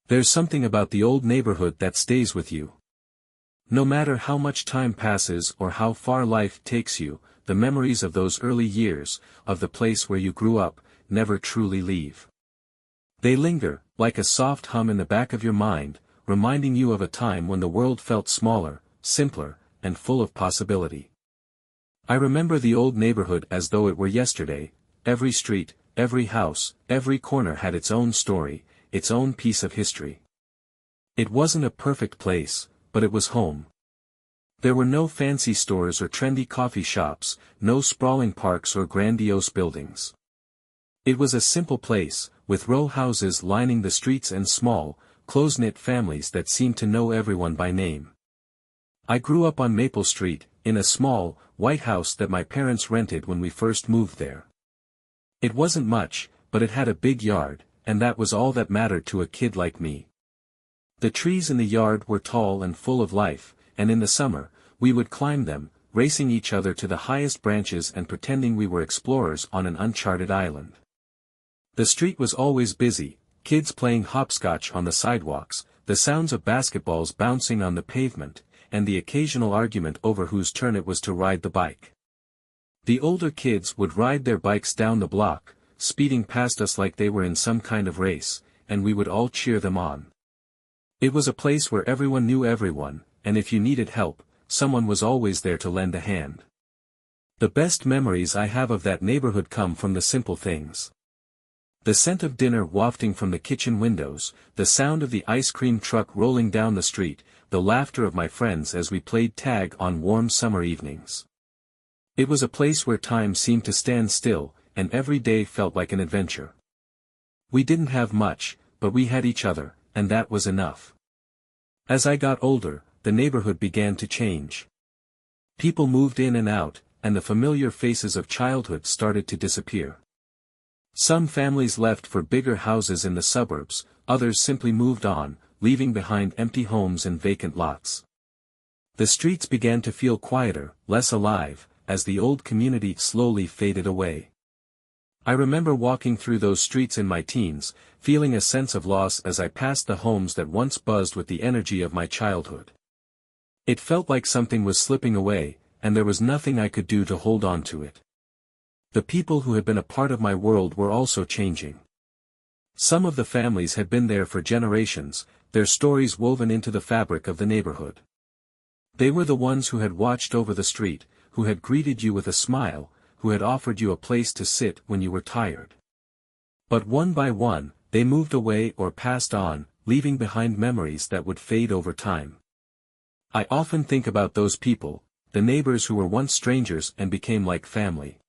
There's something about the old neighborhood that stays with you. No matter how much time passes or how far life takes you, the memories of those early years, of the place where you grew up, never truly leave. They linger, like a soft hum in the back of your mind, reminding you of a time when the world felt smaller, simpler, and full of possibility. I remember the old neighborhood as though it were yesterday. Every street, every house, every corner had its own story, its own piece of history. It wasn't a perfect place, but it was home. There were no fancy stores or trendy coffee shops, no sprawling parks or grandiose buildings. It was a simple place, with row houses lining the streets and small, close-knit families that seemed to know everyone by name. I grew up on Maple Street, in a small, white house that my parents rented when we first moved there. It wasn't much, but it had a big yard, and that was all that mattered to a kid like me. The trees in the yard were tall and full of life, and in the summer, we would climb them, racing each other to the highest branches and pretending we were explorers on an uncharted island. The street was always busy, kids playing hopscotch on the sidewalks, the sounds of basketballs bouncing on the pavement, and the occasional argument over whose turn it was to ride the bike. The older kids would ride their bikes down the block, speeding past us like they were in some kind of race, and we would all cheer them on. It was a place where everyone knew everyone, and if you needed help, someone was always there to lend a hand. The best memories I have of that neighborhood come from the simple things. The scent of dinner wafting from the kitchen windows, the sound of the ice cream truck rolling down the street, the laughter of my friends as we played tag on warm summer evenings. It was a place where time seemed to stand still, and every day felt like an adventure. We didn't have much, but we had each other, and that was enough. As I got older, the neighborhood began to change. People moved in and out, and the familiar faces of childhood started to disappear. Some families left for bigger houses in the suburbs, others simply moved on, leaving behind empty homes and vacant lots. The streets began to feel quieter, less alive, as the old community slowly faded away. I remember walking through those streets in my teens, feeling a sense of loss as I passed the homes that once buzzed with the energy of my childhood. It felt like something was slipping away, and there was nothing I could do to hold on to it. The people who had been a part of my world were also changing. Some of the families had been there for generations, their stories woven into the fabric of the neighborhood. They were the ones who had watched over the street, who had greeted you with a smile, who had offered you a place to sit when you were tired. But one by one, they moved away or passed on, leaving behind memories that would fade over time. I often think about those people, the neighbors who were once strangers and became like family.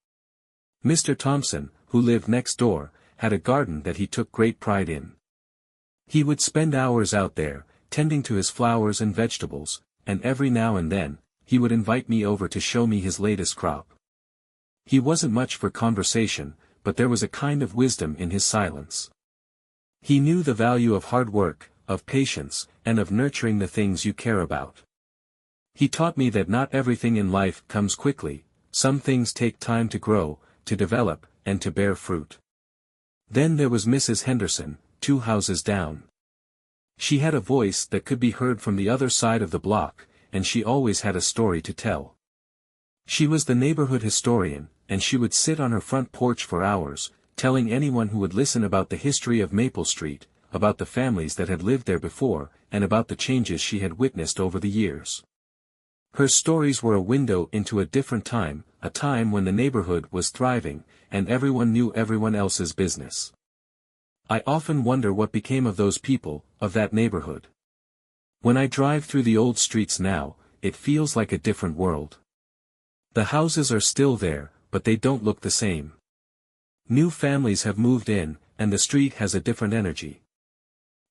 Mr. Thompson, who lived next door, had a garden that he took great pride in. He would spend hours out there, tending to his flowers and vegetables, and every now and then, he would invite me over to show me his latest crop. He wasn't much for conversation, but there was a kind of wisdom in his silence. He knew the value of hard work, of patience, and of nurturing the things you care about. He taught me that not everything in life comes quickly, some things take time to grow, to develop, and to bear fruit. Then there was Mrs. Henderson, 2 houses down. She had a voice that could be heard from the other side of the block, and she always had a story to tell. She was the neighborhood historian, and she would sit on her front porch for hours, telling anyone who would listen about the history of Maple Street, about the families that had lived there before, and about the changes she had witnessed over the years. Her stories were a window into a different time, a time when the neighborhood was thriving, and everyone knew everyone else's business. I often wonder what became of those people, of that neighborhood. When I drive through the old streets now, it feels like a different world. The houses are still there, but they don't look the same. New families have moved in, and the street has a different energy.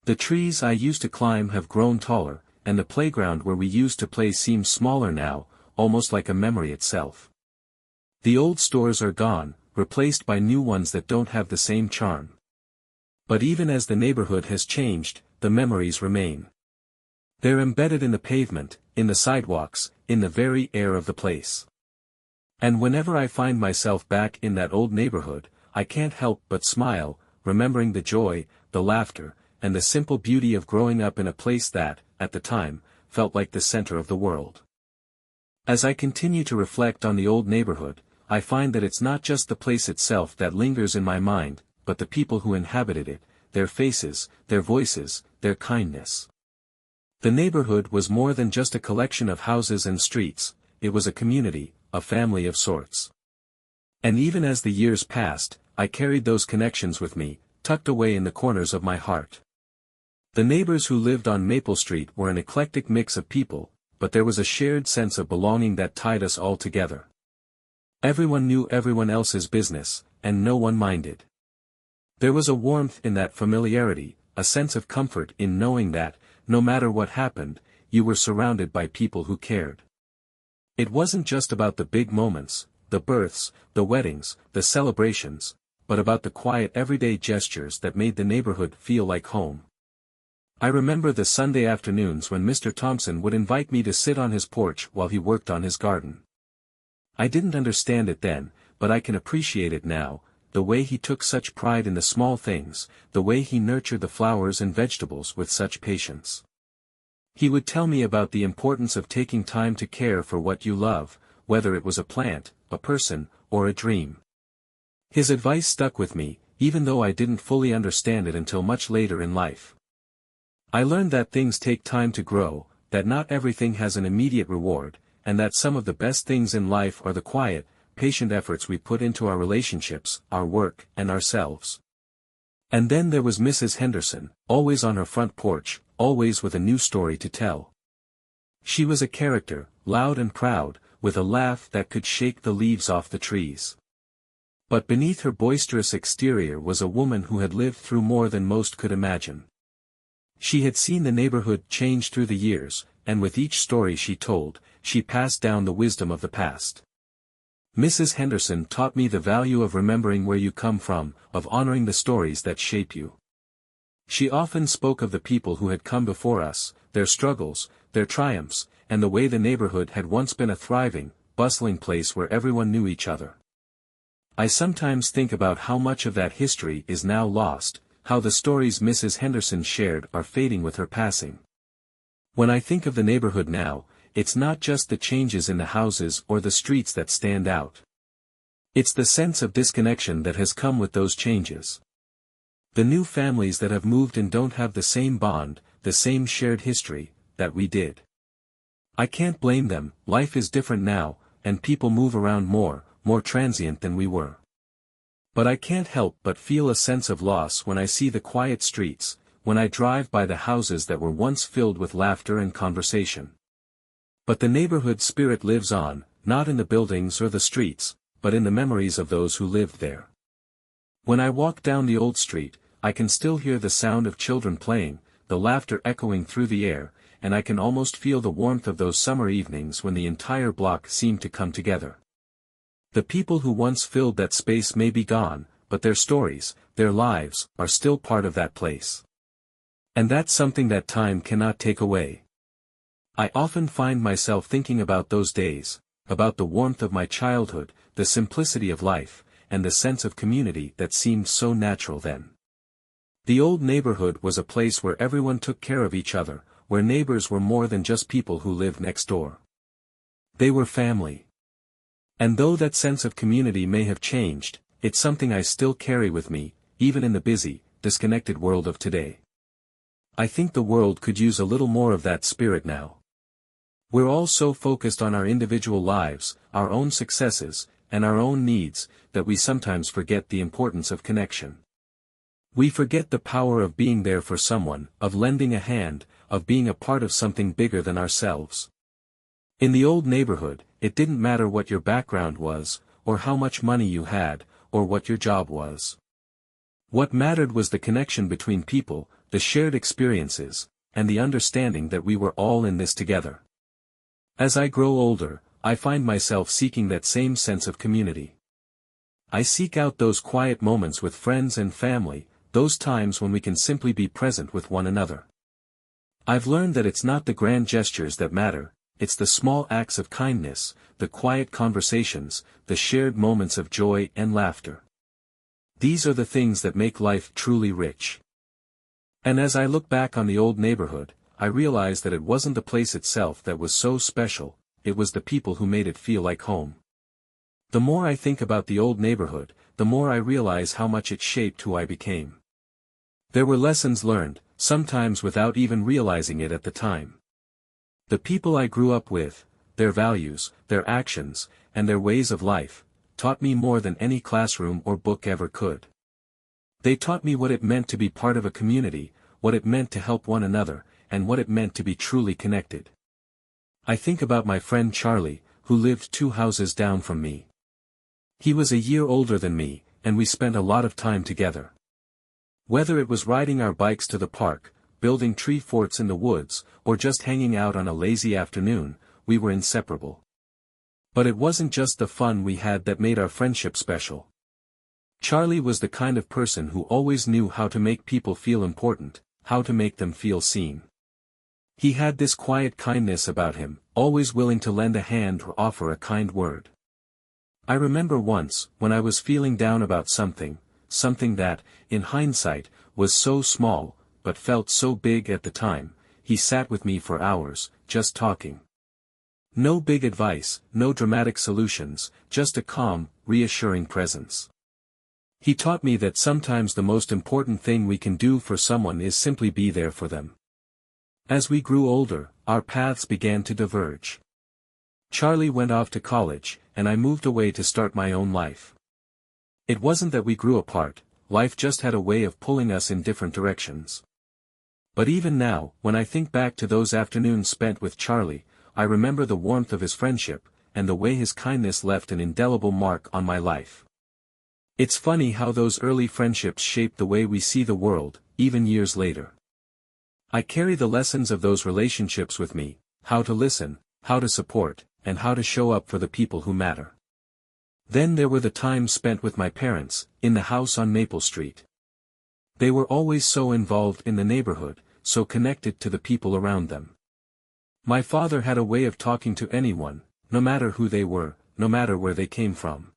The trees I used to climb have grown taller, and the playground where we used to play seems smaller now, almost like a memory itself. The old stores are gone, replaced by new ones that don't have the same charm. But even as the neighborhood has changed, the memories remain. They're embedded in the pavement, in the sidewalks, in the very air of the place. And whenever I find myself back in that old neighborhood, I can't help but smile, remembering the joy, the laughter, and the simple beauty of growing up in a place that, at the time, felt like the center of the world. As I continue to reflect on the old neighborhood, I find that it's not just the place itself that lingers in my mind, but the people who inhabited it, their faces, their voices, their kindness. The neighborhood was more than just a collection of houses and streets, it was a community, a family of sorts. And even as the years passed, I carried those connections with me, tucked away in the corners of my heart. The neighbors who lived on Maple Street were an eclectic mix of people, but there was a shared sense of belonging that tied us all together. Everyone knew everyone else's business, and no one minded. There was a warmth in that familiarity, a sense of comfort in knowing that, no matter what happened, you were surrounded by people who cared. It wasn't just about the big moments, the births, the weddings, the celebrations, but about the quiet everyday gestures that made the neighborhood feel like home. I remember the Sunday afternoons when Mr. Thompson would invite me to sit on his porch while he worked on his garden. I didn't understand it then, but I can appreciate it now, the way he took such pride in the small things, the way he nurtured the flowers and vegetables with such patience. He would tell me about the importance of taking time to care for what you love, whether it was a plant, a person, or a dream. His advice stuck with me, even though I didn't fully understand it until much later in life. I learned that things take time to grow, that not everything has an immediate reward, and that some of the best things in life are the quiet, patient efforts we put into our relationships, our work, and ourselves. And then there was Mrs. Henderson, always on her front porch, always with a new story to tell. She was a character, loud and proud, with a laugh that could shake the leaves off the trees. But beneath her boisterous exterior was a woman who had lived through more than most could imagine. She had seen the neighborhood change through the years, and with each story she told, she passed down the wisdom of the past. Mrs. Henderson taught me the value of remembering where you come from, of honoring the stories that shape you. She often spoke of the people who had come before us, their struggles, their triumphs, and the way the neighborhood had once been a thriving, bustling place where everyone knew each other. I sometimes think about how much of that history is now lost, how the stories Mrs. Henderson shared are fading with her passing. When I think of the neighborhood now, it's not just the changes in the houses or the streets that stand out. It's the sense of disconnection that has come with those changes. The new families that have moved in don't have the same bond, the same shared history, that we did. I can't blame them, life is different now, and people move around more transient than we were. But I can't help but feel a sense of loss when I see the quiet streets, when I drive by the houses that were once filled with laughter and conversation. But the neighborhood spirit lives on, not in the buildings or the streets, but in the memories of those who lived there. When I walk down the old street, I can still hear the sound of children playing, the laughter echoing through the air, and I can almost feel the warmth of those summer evenings when the entire block seemed to come together. The people who once filled that space may be gone, but their stories, their lives, are still part of that place. And that's something that time cannot take away. I often find myself thinking about those days, about the warmth of my childhood, the simplicity of life, and the sense of community that seemed so natural then. The old neighborhood was a place where everyone took care of each other, where neighbors were more than just people who lived next door. They were family. And though that sense of community may have changed, it's something I still carry with me, even in the busy, disconnected world of today. I think the world could use a little more of that spirit now. We're all so focused on our individual lives, our own successes, and our own needs, that we sometimes forget the importance of connection. We forget the power of being there for someone, of lending a hand, of being a part of something bigger than ourselves. In the old neighborhood, it didn't matter what your background was, or how much money you had, or what your job was. What mattered was the connection between people, the shared experiences, and the understanding that we were all in this together. As I grow older, I find myself seeking that same sense of community. I seek out those quiet moments with friends and family, those times when we can simply be present with one another. I've learned that it's not the grand gestures that matter, it's the small acts of kindness, the quiet conversations, the shared moments of joy and laughter. These are the things that make life truly rich. And as I look back on the old neighborhood, I realize that it wasn't the place itself that was so special, it was the people who made it feel like home. The more I think about the old neighborhood, the more I realize how much it shaped who I became. There were lessons learned, sometimes without even realizing it at the time. The people I grew up with, their values, their actions, and their ways of life, taught me more than any classroom or book ever could. They taught me what it meant to be part of a community, what it meant to help one another, and what it meant to be truly connected. I think about my friend Charlie, who lived 2 houses down from me. He was a year older than me, and we spent a lot of time together. Whether it was riding our bikes to the park, building tree forts in the woods, or just hanging out on a lazy afternoon, we were inseparable. But it wasn't just the fun we had that made our friendship special. Charlie was the kind of person who always knew how to make people feel important, how to make them feel seen. He had this quiet kindness about him, always willing to lend a hand or offer a kind word. I remember once, when I was feeling down about something that, in hindsight, was so small, but felt so big at the time, he sat with me for hours, just talking. No big advice, no dramatic solutions, just a calm, reassuring presence. He taught me that sometimes the most important thing we can do for someone is simply be there for them. As we grew older, our paths began to diverge. Charlie went off to college, and I moved away to start my own life. It wasn't that we grew apart, life just had a way of pulling us in different directions. But even now, when I think back to those afternoons spent with Charlie, I remember the warmth of his friendship, and the way his kindness left an indelible mark on my life. It's funny how those early friendships shape the way we see the world, even years later. I carry the lessons of those relationships with me, how to listen, how to support, and how to show up for the people who matter. Then there were the times spent with my parents, in the house on Maple Street. They were always so involved in the neighborhood, so connected to the people around them. My father had a way of talking to anyone, no matter who they were, no matter where they came from.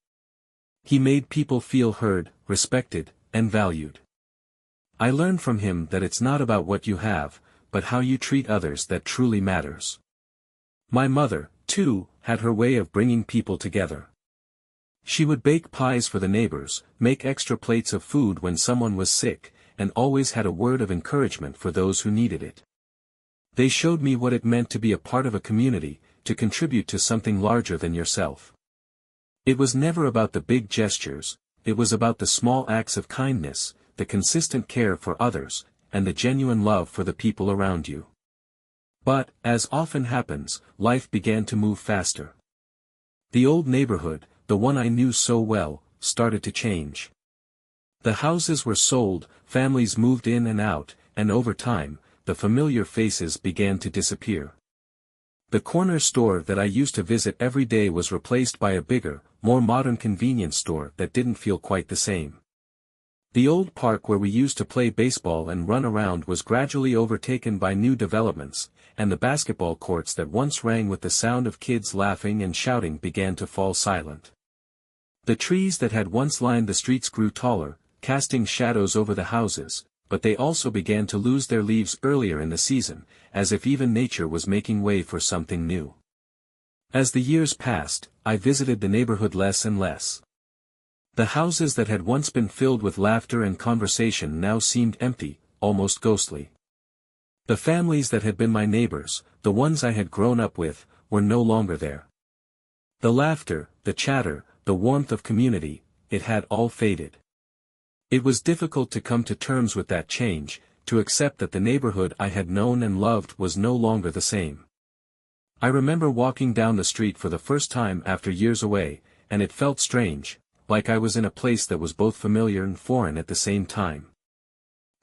He made people feel heard, respected, and valued. I learned from him that it's not about what you have, but how you treat others that truly matters. My mother, too, had her way of bringing people together. She would bake pies for the neighbors, make extra plates of food when someone was sick, and always had a word of encouragement for those who needed it. They showed me what it meant to be a part of a community, to contribute to something larger than yourself. It was never about the big gestures, it was about the small acts of kindness, the consistent care for others, and the genuine love for the people around you. But, as often happens, life began to move faster. The old neighborhood, the one I knew so well, started to change. The houses were sold, families moved in and out, and over time, the familiar faces began to disappear. The corner store that I used to visit every day was replaced by a bigger, more modern convenience store that didn't feel quite the same. The old park where we used to play baseball and run around was gradually overtaken by new developments, and the basketball courts that once rang with the sound of kids laughing and shouting began to fall silent. The trees that had once lined the streets grew taller, casting shadows over the houses, but they also began to lose their leaves earlier in the season, as if even nature was making way for something new. As the years passed, I visited the neighborhood less and less. The houses that had once been filled with laughter and conversation now seemed empty, almost ghostly. The families that had been my neighbors, the ones I had grown up with, were no longer there. The laughter, the chatter, the warmth of community, it had all faded. It was difficult to come to terms with that change, to accept that the neighborhood I had known and loved was no longer the same. I remember walking down the street for the first time after years away, and it felt strange, like I was in a place that was both familiar and foreign at the same time.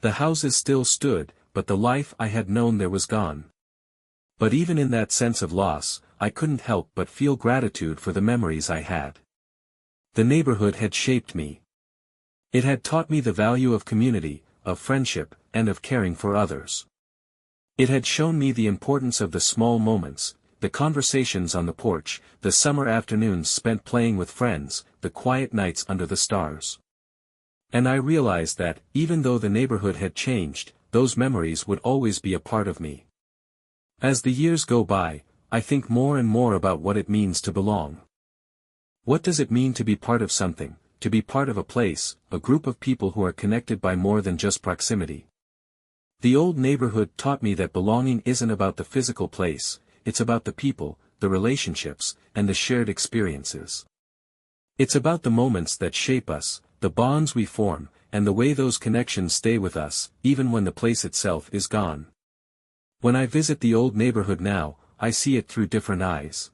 The houses still stood, but the life I had known there was gone. But even in that sense of loss, I couldn't help but feel gratitude for the memories I had. The neighborhood had shaped me. It had taught me the value of community, of friendship, and of caring for others. It had shown me the importance of the small moments, the conversations on the porch, the summer afternoons spent playing with friends, the quiet nights under the stars. And I realized that, even though the neighborhood had changed, those memories would always be a part of me. As the years go by, I think more and more about what it means to belong. What does it mean to be part of something, to be part of a place, a group of people who are connected by more than just proximity? The old neighborhood taught me that belonging isn't about the physical place, it's about the people, the relationships, and the shared experiences. It's about the moments that shape us, the bonds we form, and the way those connections stay with us, even when the place itself is gone. When I visit the old neighborhood now, I see it through different eyes.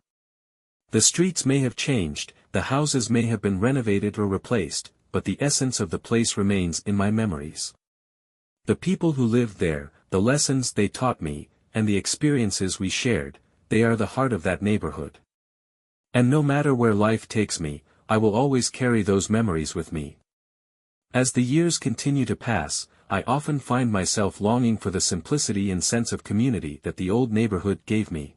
The streets may have changed, the houses may have been renovated or replaced, but the essence of the place remains in my memories. The people who lived there, the lessons they taught me, and the experiences we shared, they are the heart of that neighborhood. And no matter where life takes me, I will always carry those memories with me. As the years continue to pass, I often find myself longing for the simplicity and sense of community that the old neighborhood gave me.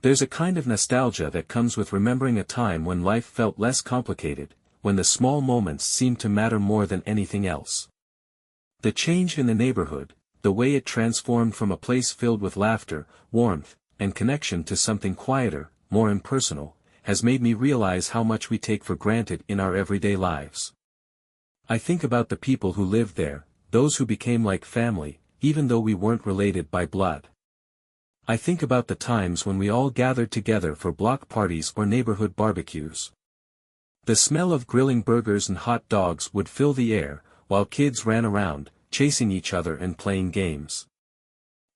There's a kind of nostalgia that comes with remembering a time when life felt less complicated, when the small moments seemed to matter more than anything else. The change in the neighborhood, the way it transformed from a place filled with laughter, warmth, and connection to something quieter, more impersonal, has made me realize how much we take for granted in our everyday lives. I think about the people who lived there, those who became like family, even though we weren't related by blood. I think about the times when we all gathered together for block parties or neighborhood barbecues. The smell of grilling burgers and hot dogs would fill the air, while kids ran around, chasing each other and playing games.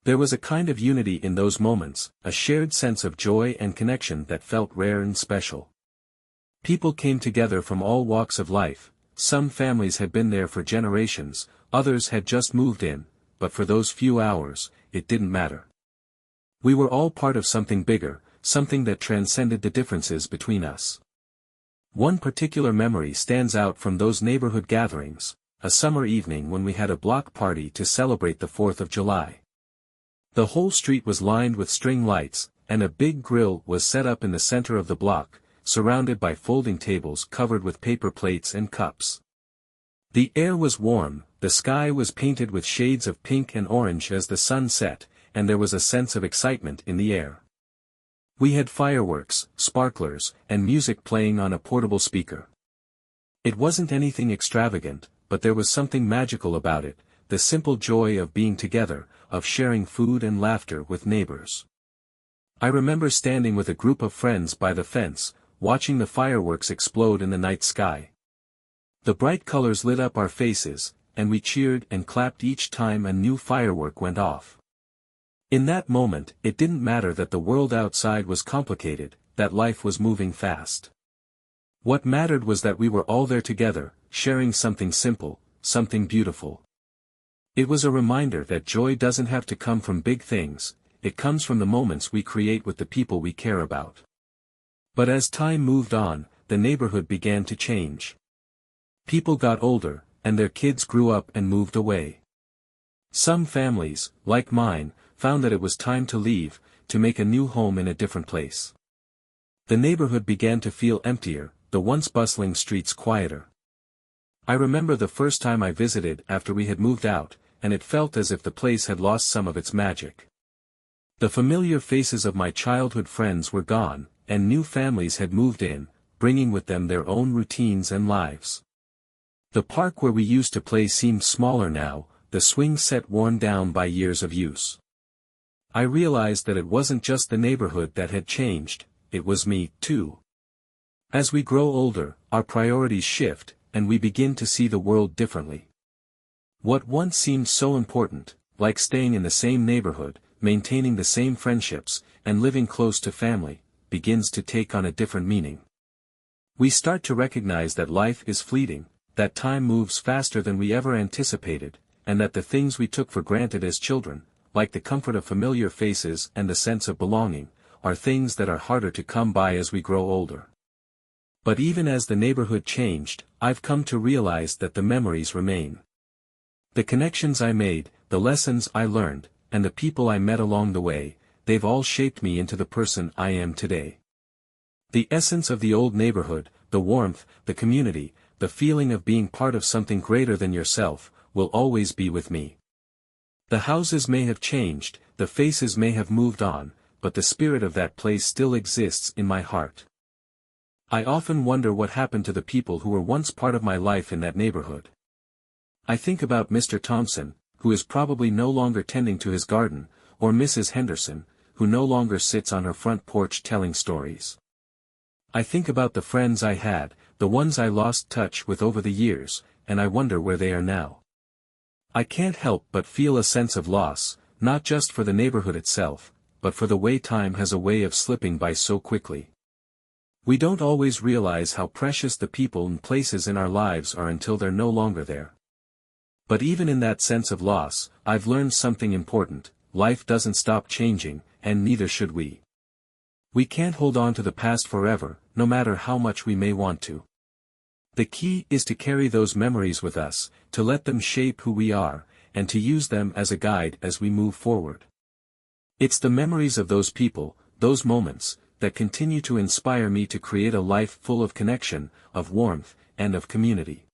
There was a kind of unity in those moments, a shared sense of joy and connection that felt rare and special. People came together from all walks of life, some families had been there for generations, others had just moved in, but for those few hours, it didn't matter. We were all part of something bigger, something that transcended the differences between us. One particular memory stands out from those neighborhood gatherings, a summer evening when we had a block party to celebrate the 4th of July. The whole street was lined with string lights, and a big grill was set up in the center of the block, surrounded by folding tables covered with paper plates and cups. The air was warm, the sky was painted with shades of pink and orange as the sun set, and there was a sense of excitement in the air. We had fireworks, sparklers, and music playing on a portable speaker. It wasn't anything extravagant, but there was something magical about it, the simple joy of being together, of sharing food and laughter with neighbors. I remember standing with a group of friends by the fence, watching the fireworks explode in the night sky. The bright colors lit up our faces, and we cheered and clapped each time a new firework went off. In that moment, it didn't matter that the world outside was complicated, that life was moving fast. What mattered was that we were all there together, sharing something simple, something beautiful. It was a reminder that joy doesn't have to come from big things, it comes from the moments we create with the people we care about. But as time moved on, the neighborhood began to change. People got older, and their kids grew up and moved away. Some families, like mine, found that it was time to leave, to make a new home in a different place. The neighborhood began to feel emptier, the once bustling streets quieter. I remember the first time I visited after we had moved out, and it felt as if the place had lost some of its magic. The familiar faces of my childhood friends were gone, and new families had moved in, bringing with them their own routines and lives. The park where we used to play seemed smaller now, the swing set worn down by years of use. I realized that it wasn't just the neighborhood that had changed, it was me, too. As we grow older, our priorities shift, and we begin to see the world differently. What once seemed so important, like staying in the same neighborhood, maintaining the same friendships, and living close to family, begins to take on a different meaning. We start to recognize that life is fleeting, that time moves faster than we ever anticipated, and that the things we took for granted as children, like the comfort of familiar faces and the sense of belonging, are things that are harder to come by as we grow older. But even as the neighborhood changed, I've come to realize that the memories remain. The connections I made, the lessons I learned, and the people I met along the way, they've all shaped me into the person I am today. The essence of the old neighborhood, the warmth, the community, the feeling of being part of something greater than yourself, will always be with me. The houses may have changed, the faces may have moved on, but the spirit of that place still exists in my heart. I often wonder what happened to the people who were once part of my life in that neighborhood. I think about Mr. Thompson, who is probably no longer tending to his garden, or Mrs. Henderson, who no longer sits on her front porch telling stories. I think about the friends I had, the ones I lost touch with over the years, and I wonder where they are now. I can't help but feel a sense of loss, not just for the neighborhood itself, but for the way time has a way of slipping by so quickly. We don't always realize how precious the people and places in our lives are until they're no longer there. But even in that sense of loss, I've learned something important: life doesn't stop changing, and neither should we. We can't hold on to the past forever, no matter how much we may want to. The key is to carry those memories with us, to let them shape who we are, and to use them as a guide as we move forward. It's the memories of those people, those moments, that continue to inspire me to create a life full of connection, of warmth, and of community.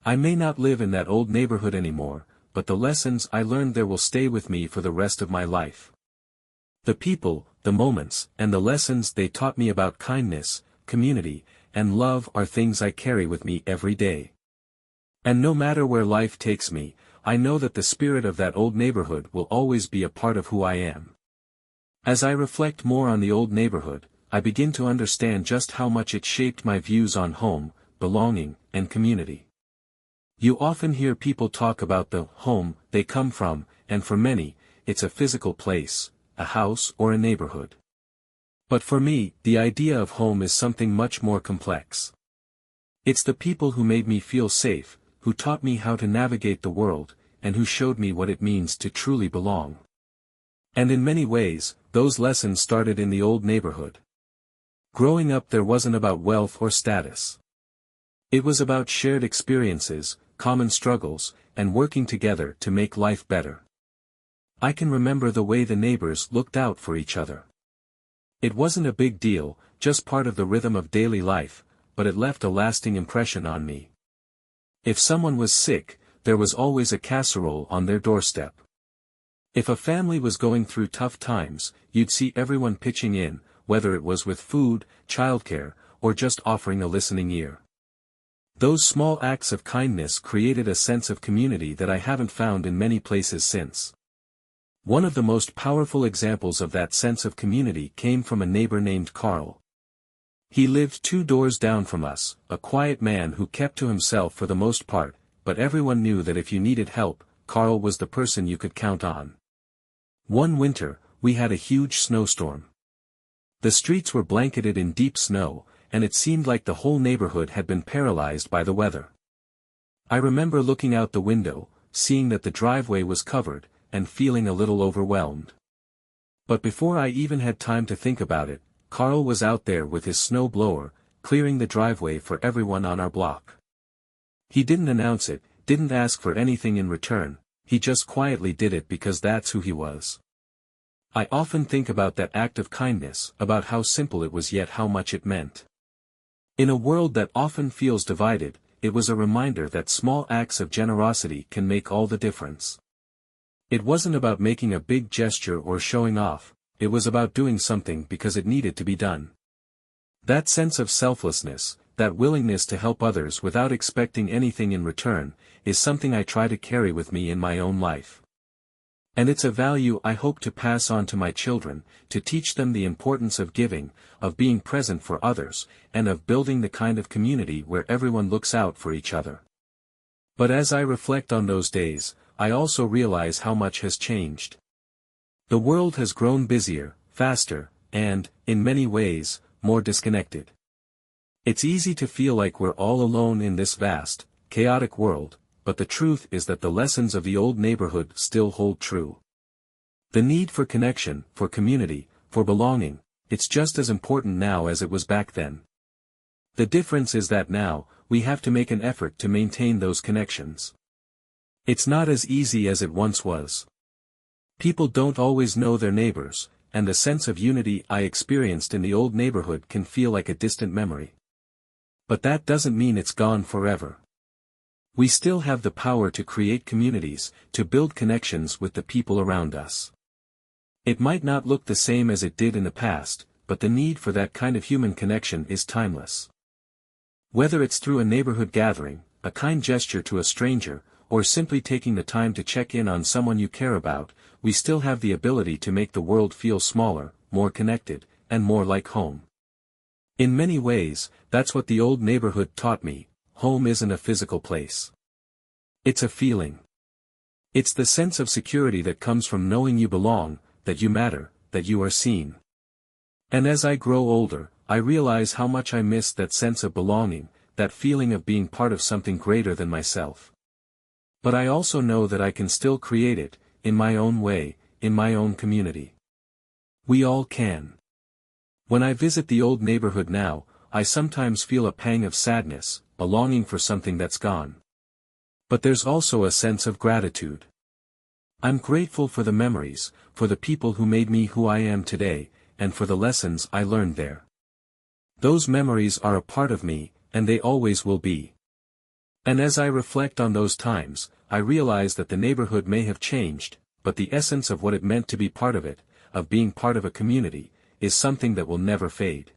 I may not live in that old neighborhood anymore, but the lessons I learned there will stay with me for the rest of my life. The people, the moments, and the lessons they taught me about kindness, community, and love are things I carry with me every day. And no matter where life takes me, I know that the spirit of that old neighborhood will always be a part of who I am. As I reflect more on the old neighborhood, I begin to understand just how much it shaped my views on home, belonging, and community. You often hear people talk about the home they come from, and for many, it's a physical place, a house or a neighborhood. But for me, the idea of home is something much more complex. It's the people who made me feel safe, who taught me how to navigate the world, and who showed me what it means to truly belong. And in many ways, those lessons started in the old neighborhood. Growing up there wasn't about wealth or status. It was about shared experiences, common struggles, and working together to make life better. I can remember the way the neighbors looked out for each other. It wasn't a big deal, just part of the rhythm of daily life, but it left a lasting impression on me. If someone was sick, there was always a casserole on their doorstep. If a family was going through tough times, you'd see everyone pitching in, whether it was with food, childcare, or just offering a listening ear. Those small acts of kindness created a sense of community that I haven't found in many places since. One of the most powerful examples of that sense of community came from a neighbor named Carl. He lived 2 doors down from us, a quiet man who kept to himself for the most part, but everyone knew that if you needed help, Carl was the person you could count on. One winter, we had a huge snowstorm. The streets were blanketed in deep snow, and it seemed like the whole neighborhood had been paralyzed by the weather. I remember looking out the window, seeing that the driveway was covered, and feeling a little overwhelmed. But before I even had time to think about it, Carl was out there with his snow blower, clearing the driveway for everyone on our block. He didn't announce it, didn't ask for anything in return, he just quietly did it because that's who he was. I often think about that act of kindness, about how simple it was yet how much it meant. In a world that often feels divided, it was a reminder that small acts of generosity can make all the difference. It wasn't about making a big gesture or showing off, it was about doing something because it needed to be done. That sense of selflessness, that willingness to help others without expecting anything in return, is something I try to carry with me in my own life. And it's a value I hope to pass on to my children, to teach them the importance of giving, of being present for others, and of building the kind of community where everyone looks out for each other. But as I reflect on those days, I also realize how much has changed. The world has grown busier, faster, and, in many ways, more disconnected. It's easy to feel like we're all alone in this vast, chaotic world, but the truth is that the lessons of the old neighborhood still hold true. The need for connection, for community, for belonging, it's just as important now as it was back then. The difference is that now, we have to make an effort to maintain those connections. It's not as easy as it once was. People don't always know their neighbors, and the sense of unity I experienced in the old neighborhood can feel like a distant memory. But that doesn't mean it's gone forever. We still have the power to create communities, to build connections with the people around us. It might not look the same as it did in the past, but the need for that kind of human connection is timeless. Whether it's through a neighborhood gathering, a kind gesture to a stranger, or simply taking the time to check in on someone you care about, we still have the ability to make the world feel smaller, more connected, and more like home. In many ways, that's what the old neighborhood taught me. Home isn't a physical place. It's a feeling. It's the sense of security that comes from knowing you belong, that you matter, that you are seen. And as I grow older, I realize how much I miss that sense of belonging, that feeling of being part of something greater than myself. But I also know that I can still create it, in my own way, in my own community. We all can. When I visit the old neighborhood now, I sometimes feel a pang of sadness, a longing for something that's gone. But there's also a sense of gratitude. I'm grateful for the memories, for the people who made me who I am today, and for the lessons I learned there. Those memories are a part of me, and they always will be. And as I reflect on those times, I realize that the neighborhood may have changed, but the essence of what it meant to be part of it, of being part of a community, is something that will never fade.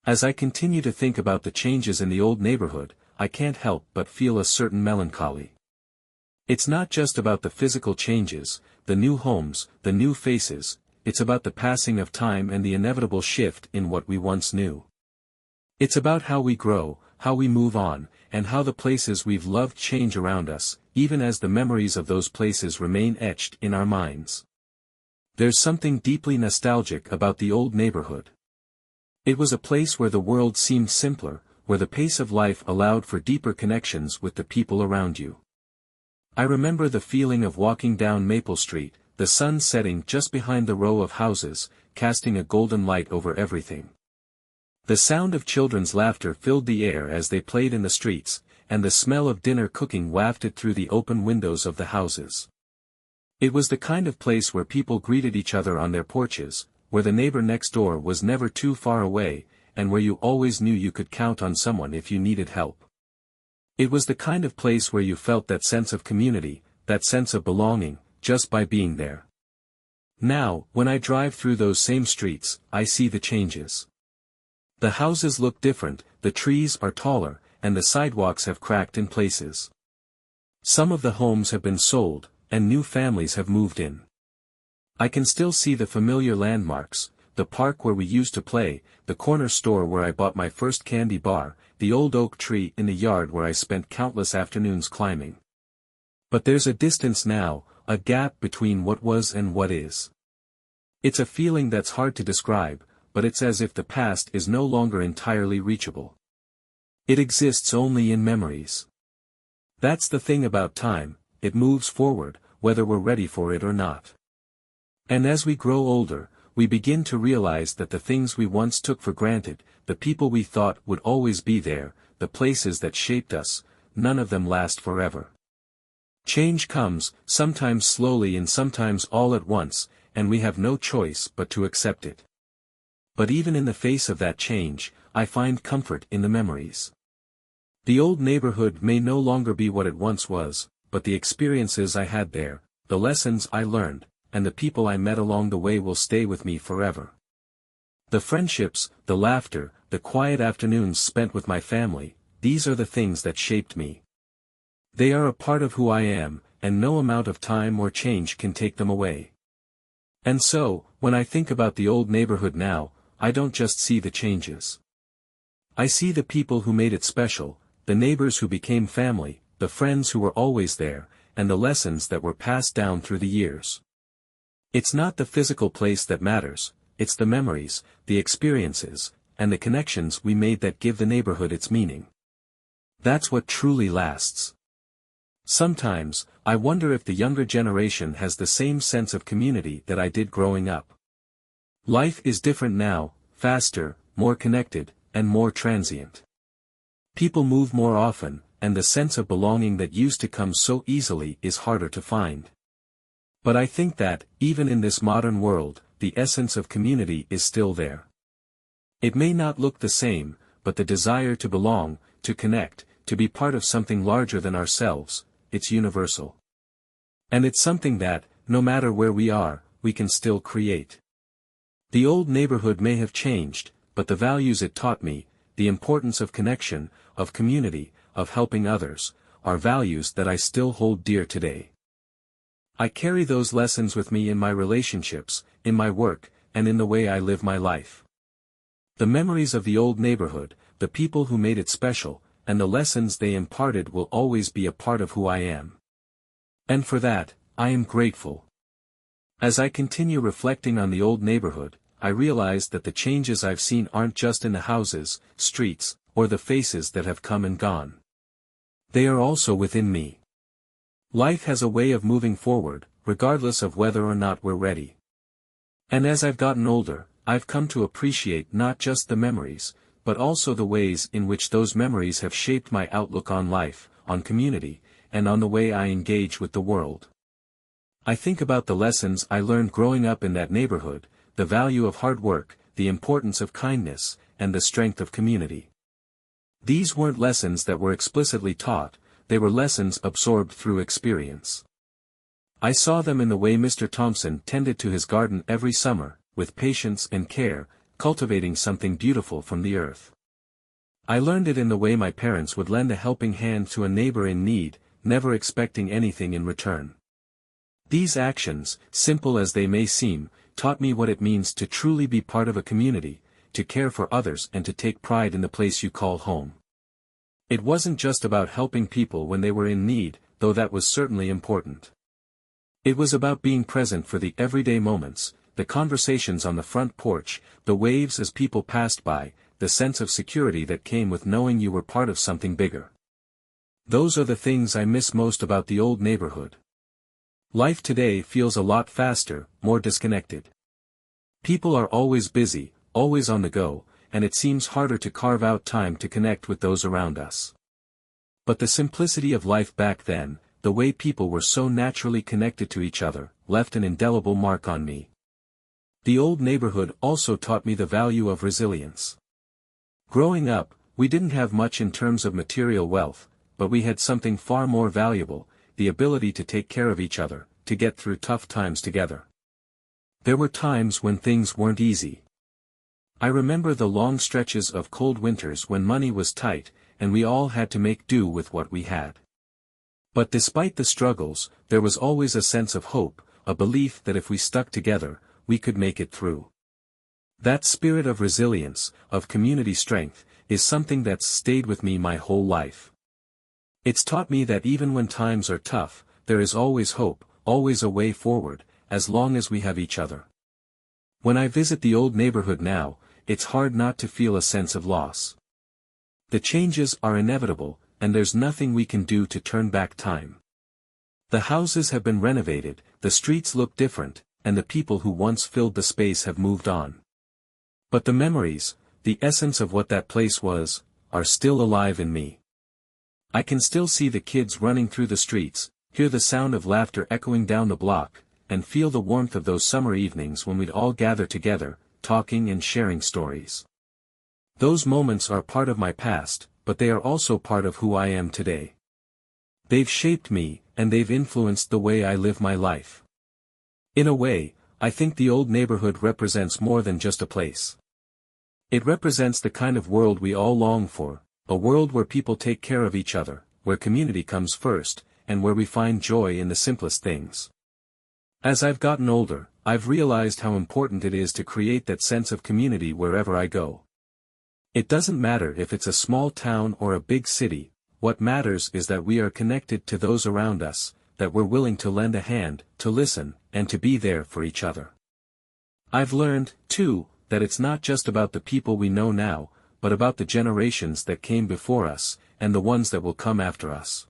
As I continue to think about the changes in the old neighborhood, I can't help but feel a certain melancholy. It's not just about the physical changes, the new homes, the new faces, it's about the passing of time and the inevitable shift in what we once knew. It's about how we grow, how we move on, and how the places we've loved change around us, even as the memories of those places remain etched in our minds. There's something deeply nostalgic about the old neighborhood. It was a place where the world seemed simpler, where the pace of life allowed for deeper connections with the people around you. I remember the feeling of walking down Maple Street, the sun setting just behind the row of houses, casting a golden light over everything. The sound of children's laughter filled the air as they played in the streets, and the smell of dinner cooking wafted through the open windows of the houses. It was the kind of place where people greeted each other on their porches, where the neighbor next door was never too far away, and where you always knew you could count on someone if you needed help. It was the kind of place where you felt that sense of community, that sense of belonging, just by being there. Now, when I drive through those same streets, I see the changes. The houses look different, the trees are taller, and the sidewalks have cracked in places. Some of the homes have been sold, and new families have moved in. I can still see the familiar landmarks, the park where we used to play, the corner store where I bought my first candy bar, the old oak tree in the yard where I spent countless afternoons climbing. But there's a distance now, a gap between what was and what is. It's a feeling that's hard to describe, but it's as if the past is no longer entirely reachable. It exists only in memories. That's the thing about time, it moves forward, whether we're ready for it or not. And as we grow older, we begin to realize that the things we once took for granted, the people we thought would always be there, the places that shaped us, none of them last forever. Change comes, sometimes slowly and sometimes all at once, and we have no choice but to accept it. But even in the face of that change, I find comfort in the memories. The old neighborhood may no longer be what it once was, but the experiences I had there, the lessons I learned, and the people I met along the way will stay with me forever. The friendships, the laughter, the quiet afternoons spent with my family, these are the things that shaped me. They are a part of who I am, and no amount of time or change can take them away. And so, when I think about the old neighborhood now, I don't just see the changes. I see the people who made it special, the neighbors who became family, the friends who were always there, and the lessons that were passed down through the years. It's not the physical place that matters, it's the memories, the experiences, and the connections we made that give the neighborhood its meaning. That's what truly lasts. Sometimes, I wonder if the younger generation has the same sense of community that I did growing up. Life is different now, faster, more connected, and more transient. People move more often, and the sense of belonging that used to come so easily is harder to find. But I think that, even in this modern world, the essence of community is still there. It may not look the same, but the desire to belong, to connect, to be part of something larger than ourselves. It's universal. And it's something that, no matter where we are, we can still create. The old neighborhood may have changed, but the values it taught me, the importance of connection, of community, of helping others, are values that I still hold dear today. I carry those lessons with me in my relationships, in my work, and in the way I live my life. The memories of the old neighborhood, the people who made it special, and the lessons they imparted will always be a part of who I am. And for that, I am grateful. As I continue reflecting on the old neighborhood, I realize that the changes I've seen aren't just in the houses, streets, or the faces that have come and gone. They are also within me. Life has a way of moving forward, regardless of whether or not we're ready. And as I've gotten older, I've come to appreciate not just the memories, but also the ways in which those memories have shaped my outlook on life, on community, and on the way I engage with the world. I think about the lessons I learned growing up in that neighborhood, the value of hard work, the importance of kindness, and the strength of community. These weren't lessons that were explicitly taught, they were lessons absorbed through experience. I saw them in the way Mr. Thompson tended to his garden every summer, with patience and care, cultivating something beautiful from the earth. I learned it in the way my parents would lend a helping hand to a neighbor in need, never expecting anything in return. These actions, simple as they may seem, taught me what it means to truly be part of a community, to care for others and to take pride in the place you call home. It wasn't just about helping people when they were in need, though that was certainly important. It was about being present for the everyday moments, the conversations on the front porch, the waves as people passed by, the sense of security that came with knowing you were part of something bigger. Those are the things I miss most about the old neighborhood. Life today feels a lot faster, more disconnected. People are always busy, always on the go, and it seems harder to carve out time to connect with those around us. But the simplicity of life back then, the way people were so naturally connected to each other, left an indelible mark on me. The old neighborhood also taught me the value of resilience. Growing up, we didn't have much in terms of material wealth, but we had something far more valuable, the ability to take care of each other, to get through tough times together. There were times when things weren't easy. I remember the long stretches of cold winters when money was tight, and we all had to make do with what we had. But despite the struggles, there was always a sense of hope, a belief that if we stuck together, we could make it through. That spirit of resilience, of community strength, is something that's stayed with me my whole life. It's taught me that even when times are tough, there is always hope, always a way forward, as long as we have each other. When I visit the old neighborhood now, it's hard not to feel a sense of loss. The changes are inevitable, and there's nothing we can do to turn back time. The houses have been renovated, the streets look different, and the people who once filled the space have moved on. But the memories, the essence of what that place was, are still alive in me. I can still see the kids running through the streets, hear the sound of laughter echoing down the block, and feel the warmth of those summer evenings when we'd all gather together, talking and sharing stories. Those moments are part of my past, but they are also part of who I am today. They've shaped me, and they've influenced the way I live my life. In a way, I think the old neighborhood represents more than just a place. It represents the kind of world we all long for, a world where people take care of each other, where community comes first, and where we find joy in the simplest things. As I've gotten older, I've realized how important it is to create that sense of community wherever I go. It doesn't matter if it's a small town or a big city, what matters is that we are connected to those around us, that we're willing to lend a hand, to listen, and to be there for each other. I've learned, too, that it's not just about the people we know now, but about the generations that came before us, and the ones that will come after us.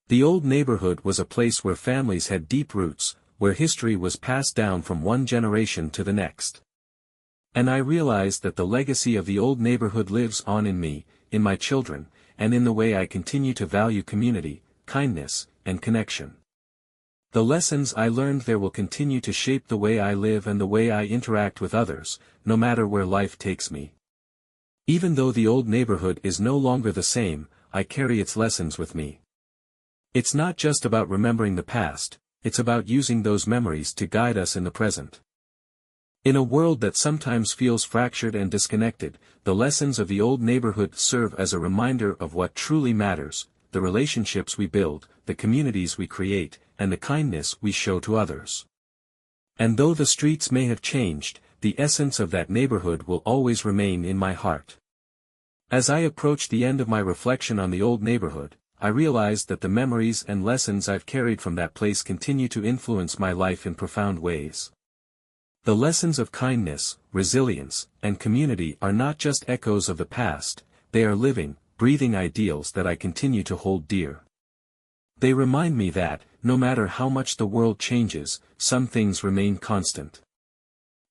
The old neighborhood was a place where families had deep roots, where history was passed down from one generation to the next. And I realized that the legacy of the old neighborhood lives on in me, in my children, and in the way I continue to value community, kindness, and connection. The lessons I learned there will continue to shape the way I live and the way I interact with others, no matter where life takes me. Even though the old neighborhood is no longer the same, I carry its lessons with me. It's not just about remembering the past, it's about using those memories to guide us in the present. In a world that sometimes feels fractured and disconnected, the lessons of the old neighborhood serve as a reminder of what truly matters: the relationships we build, the communities we create, and the kindness we show to others. And though the streets may have changed, the essence of that neighborhood will always remain in my heart. As I approach the end of my reflection on the old neighborhood, I realize that the memories and lessons I've carried from that place continue to influence my life in profound ways. The lessons of kindness, resilience, and community are not just echoes of the past, they are living, breathing ideals that I continue to hold dear. They remind me that, no matter how much the world changes, some things remain constant.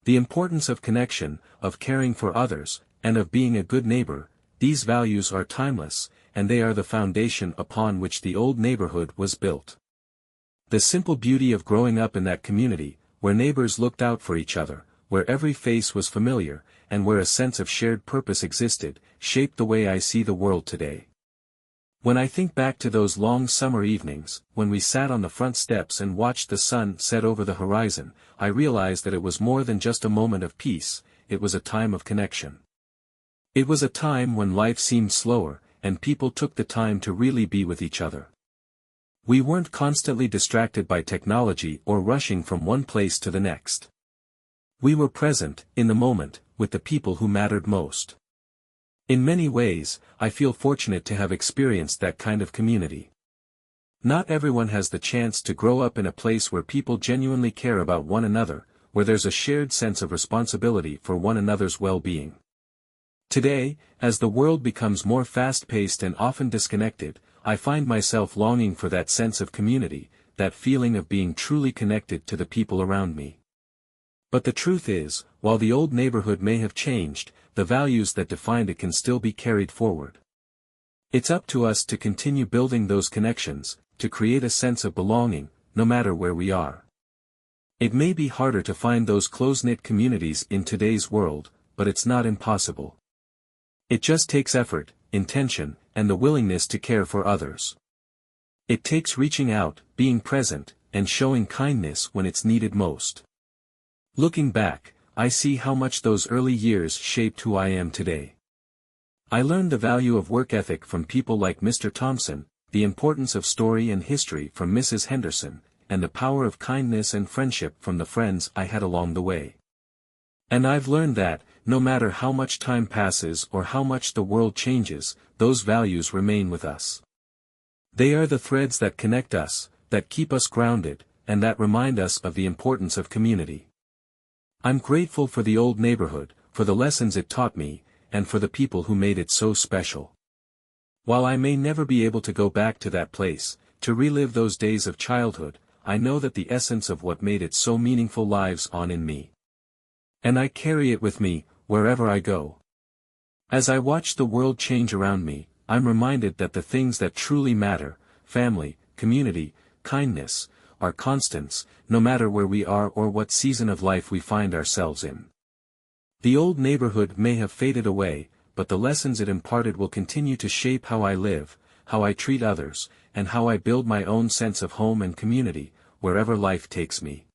The importance of connection, of caring for others, and of being a good neighbor, these values are timeless, and they are the foundation upon which the old neighborhood was built. The simple beauty of growing up in that community, where neighbors looked out for each other, where every face was familiar, and where a sense of shared purpose existed, shaped the way I see the world today. When I think back to those long summer evenings, when we sat on the front steps and watched the sun set over the horizon, I realize that it was more than just a moment of peace, it was a time of connection. It was a time when life seemed slower, and people took the time to really be with each other. We weren't constantly distracted by technology or rushing from one place to the next. We were present, in the moment, with the people who mattered most. In many ways, I feel fortunate to have experienced that kind of community. Not everyone has the chance to grow up in a place where people genuinely care about one another, where there's a shared sense of responsibility for one another's well-being. Today, as the world becomes more fast-paced and often disconnected, I find myself longing for that sense of community, that feeling of being truly connected to the people around me. But the truth is, while the old neighborhood may have changed, the values that defined it can still be carried forward. It's up to us to continue building those connections, to create a sense of belonging, no matter where we are. It may be harder to find those close-knit communities in today's world, but it's not impossible. It just takes effort, intention, and the willingness to care for others. It takes reaching out, being present, and showing kindness when it's needed most. Looking back, I see how much those early years shaped who I am today. I learned the value of work ethic from people like Mr. Thompson, the importance of story and history from Mrs. Henderson, and the power of kindness and friendship from the friends I had along the way. And I've learned that, no matter how much time passes or how much the world changes, those values remain with us. They are the threads that connect us, that keep us grounded, and that remind us of the importance of community. I'm grateful for the old neighborhood, for the lessons it taught me, and for the people who made it so special. While I may never be able to go back to that place, to relive those days of childhood, I know that the essence of what made it so meaningful lives on in me. And I carry it with me, wherever I go. As I watch the world change around me, I'm reminded that the things that truly matter, family, community, kindness, are constants, no matter where we are or what season of life we find ourselves in. The old neighborhood may have faded away, but the lessons it imparted will continue to shape how I live, how I treat others, and how I build my own sense of home and community, wherever life takes me.